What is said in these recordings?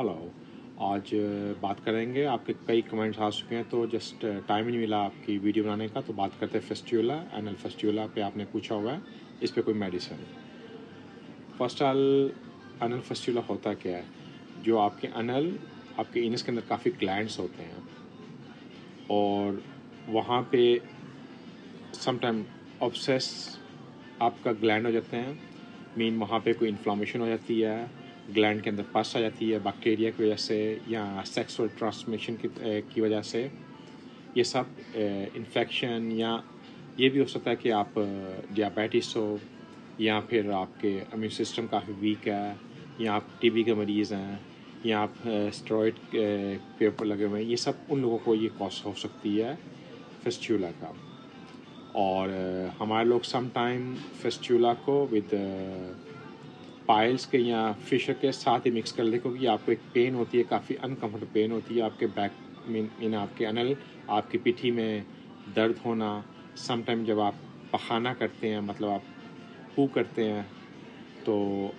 Hello. आज बात करेंगे, आपके कई कमेंट्स आ चुके हैं तो जस्ट टाइम ही नहीं मिला आपकी वीडियो बनाने का, तो बात करते हैं फेस्टिवला। एनल फेस्टिवला पे आपने पूछा हुआ है, इस पे कोई मेडिसिन। फर्स्ट ऑल, एनल फेस्टिवला होता क्या है? जो आपके एनल, आपके इनस के अंदर काफ़ी ग्लैंड्स होते हैं और वहाँ पे समटाइम ऑब्सेस आपका ग्लैंड हो जाते हैं। मीन वहाँ पे कोई इन्फ्लामेशन हो जाती है, ग्लैंड के अंदर पस आ जाती है बैक्टीरिया की वजह से या सेक्सुअल ट्रांसमिशन की वजह से। ये सब इन्फेक्शन, या ये भी हो सकता है कि आप डियाबिटिस हो, या फिर आपके इम्यून सिस्टम काफ़ी वीक है, या आप टीबी के मरीज़ हैं, या आप स्टेरॉइड के ऊपर लगे हुए हैं। ये सब उन लोगों को ये कॉज हो सकती है फेस्टिवला का। और हमारे लोग सम टाइम फेस्टिवला को विद पाइल्स के या फिशर के साथ ही मिक्स कर लें, क्योंकि आपको एक पेन होती है, काफ़ी अनकम्फर्टेबल पेन होती है आपके बैक मीन आपके अनल, आपकी पिठी में दर्द होना। सम टाइम जब आप पखाना करते हैं, मतलब आप पू करते हैं, तो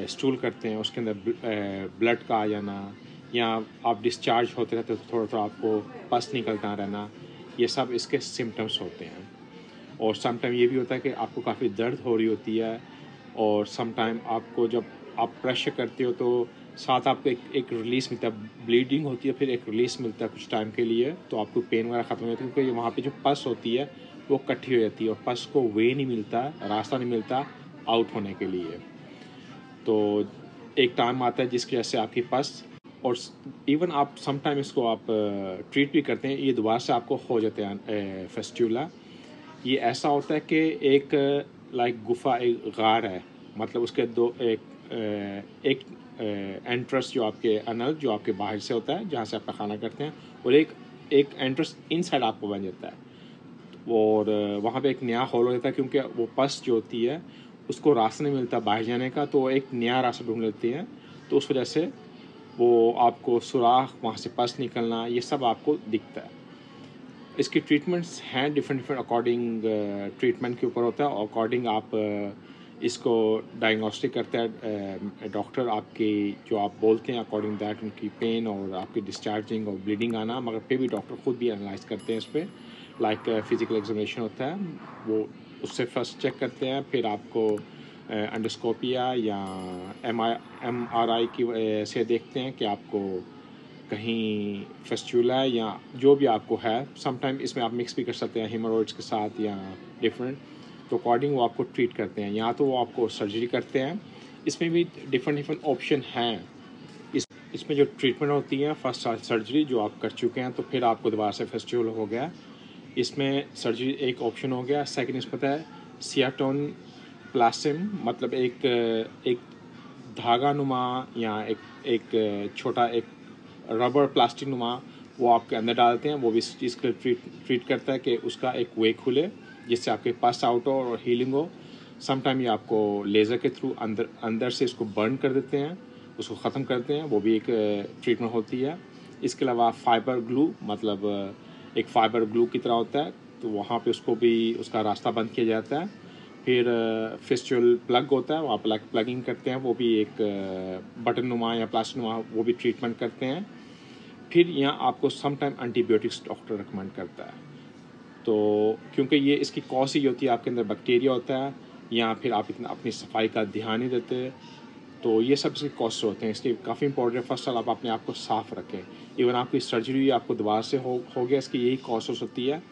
स्टूल करते हैं, उसके अंदर ब्लड का आ जाना, या आप डिस्चार्ज होते रहते तो थोड़ा थोड़ा आपको पस निकलता रहना, ये सब इसके सिम्टम्स होते हैं। और सम टाइम ये भी होता है कि आपको काफ़ी दर्द हो रही होती है, और सम टाइम आपको जब आप प्रेशर करते हो तो साथ आपको एक रिलीज़ मिलता है, ब्लीडिंग होती है, फिर एक रिलीज़ मिलता है कुछ टाइम के लिए, तो आपको पेन वगैरह ख़त्म हो जाती है, क्योंकि वहाँ पे जो पस होती है वो इकट्ठी हो जाती है और पस को वे नहीं मिलता, रास्ता नहीं मिलता आउट होने के लिए। तो एक टाइम आता है जिसकी वजह से आपकी पस, और इवन आप सम टाइम इसको आप ट्रीट भी करते हैं, ये दोबारा से आपको हो जाते हैं फेस्टिवला। ये ऐसा होता है कि एक लाइक गुफा, एक गार है, मतलब उसके दो एक एंट्रेंस जो आपके अनल, जो आपके बाहर से होता है जहाँ से आप खाना करते हैं, और एक एंट्रेंस इनसाइड आपको बन जाता है। और वहाँ पे एक नया हॉल हो जाता है, क्योंकि वो पस जो होती है उसको रास्ता नहीं मिलता बाहर जाने का, तो एक नया रास्ता ढूंढ लेती है, तो उस वजह से वो आपको सुराख, वहाँ से पस निकलना, ये सब आपको दिखता है। इसकी ट्रीटमेंट्स हैं डिफरेंट अकॉर्डिंग, ट्रीटमेंट के ऊपर होता है, अकॉर्डिंग आप इसको डायग्नोस्टिक करते हैं डॉक्टर, आपकी जो आप बोलते हैं अकॉर्डिंग दैट उनकी पेन और आपकी डिस्चार्जिंग और ब्लीडिंग आना, मगर फिर भी डॉक्टर खुद भी एनालाइज करते हैं इस पर। लाइक फिजिकल एग्जामिनेशन होता है, वो उससे फर्स्ट चेक करते हैं, फिर आपको एंडोस्कोपिया या MRI की से देखते हैं कि आपको कहीं फेस्टिवला है या जो भी आपको है। सम टाइम इसमें आप मिक्स भी कर सकते हैं हेमोरॉइड्स के साथ या डिफरेंट, तो अकॉर्डिंग वो आपको ट्रीट करते हैं, या तो वो आपको सर्जरी करते हैं। इसमें भी डिफरेंट ऑप्शन हैं। इसमें जो ट्रीटमेंट होती है, फर्स्ट सर्जरी जो आप कर चुके हैं, तो फिर आपको दोबारा से फेस्टिवल हो गया, इसमें सर्जरी एक ऑप्शन हो गया। सेकंड इसमें होता है सियाटोन प्लासिम, मतलब एक धागा नुमा या एक छोटा एक रबर प्लास्टिक नुमा, वो आपके अंदर डालते हैं। वो भी इस चीज़ के ट्रीट करता है कि उसका एक वे खुले, जिससे आपके पास आउट हो और हीलिंग हो। समटाइम ये आपको लेज़र के थ्रू अंदर से इसको बर्न कर देते हैं, उसको ख़त्म करते हैं, वो भी एक ट्रीटमेंट होती है। इसके अलावा फाइबर ग्लू, मतलब एक फाइबर ग्लू की तरह होता है, तो वहाँ पे उसको भी उसका रास्ता बंद किया जाता है। फिर फेस्टिवल प्लग होता है, वहाँ प्लगिंग करते हैं, वो भी एक बटन नुमा या प्लास्टिक नुमा, वो भी ट्रीटमेंट करते हैं। फिर यहाँ आपको some time antibiotics doctor recommend करता है, तो क्योंकि ये इसकी कॉज ही होती है, आपके अंदर बैक्टीरिया होता है, या फिर आप इतना अपनी सफाई का ध्यान नहीं देते, तो ये सब इसके कॉस्ट होते हैं। इसलिए काफ़ी इंपॉर्टेंट है फर्स्ट ऑल आप अपने आप को साफ़ रखें। इवन आपकी सर्जरी आपको दोबारा से हो गया, इसकी यही कॉस्ट हो सकती है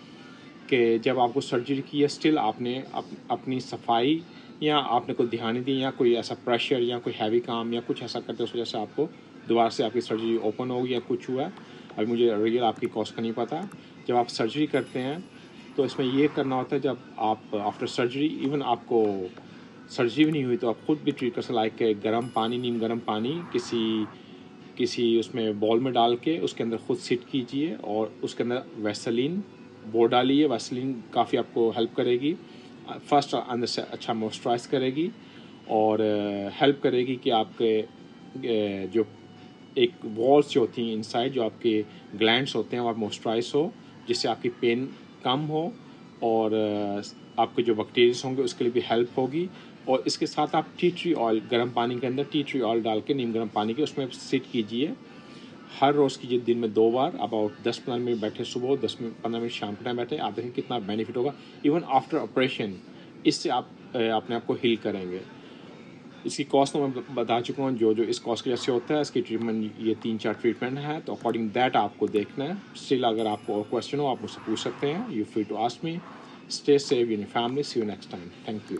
कि जब आपको सर्जरी की है, स्टिल आपने अपनी सफाई या आपने कोई ध्यान नहीं दिया, या कोई ऐसा प्रेशर या कोई हैवी काम या कुछ ऐसा करते, उस वजह से आपको दोबारा से आपकी सर्जरी ओपन होगी या कुछ हुआ। अभी मुझे रियल आपकी कॉस्ट का नहीं पता। जब आप सर्जरी करते हैं तो इसमें ये करना होता है, जब आप आफ्टर सर्जरी, इवन आपको सर्जरी भी नहीं हुई तो आप खुद भी ट्रीट कर सकते, लाइक गर्म पानी, नीम गर्म पानी किसी उसमें बॉल में डाल के उसके अंदर खुद सिट कीजिए, और उसके अंदर वैसलीन वो डालिए। वैसलीन काफ़ी आपको हेल्प करेगी, फर्स्ट अंदर से अच्छा मॉइस्चराइज करेगी, और हेल्प करेगी कि आपके जो एक वॉल्स जो होती हैं इनसाइड, जो आपके ग्लैंड्स होते हैं, वो आप मॉइस्चराइज हो, जिससे आपकी पेन कम हो, और आपके जो बैक्टीरियाज होंगे उसके लिए भी हेल्प होगी। और इसके साथ आप टी ट्री ऑयल, गर्म पानी के अंदर टी ट्री ऑयल डाल के, नीम गर्म पानी के, उसमें सिट कीजिए। हर रोज़ कीजिए, दिन में 2 बार, अबाउट 10-15 मिनट बैठे सुबह, 10-15 मिनट शाम के टाइम बैठे। आप देखें कितना बेनिफिट होगा। इवन आफ्टर ऑपरेशन इससे आप अपने आप को हील करेंगे। इसकी कॉस्ट तो मैं बता चुका हूँ, जो इस कॉस्ट की वजह से होता है। इसकी ट्रीटमेंट ये 3-4 ट्रीटमेंट है, तो अकॉर्डिंग दैट आपको देखना है। स्टिल अगर आपको और क्वेश्चन हो आप मुझसे पूछ सकते हैं। You free to ask me. Stay safe in your family. See you next time. Thank you.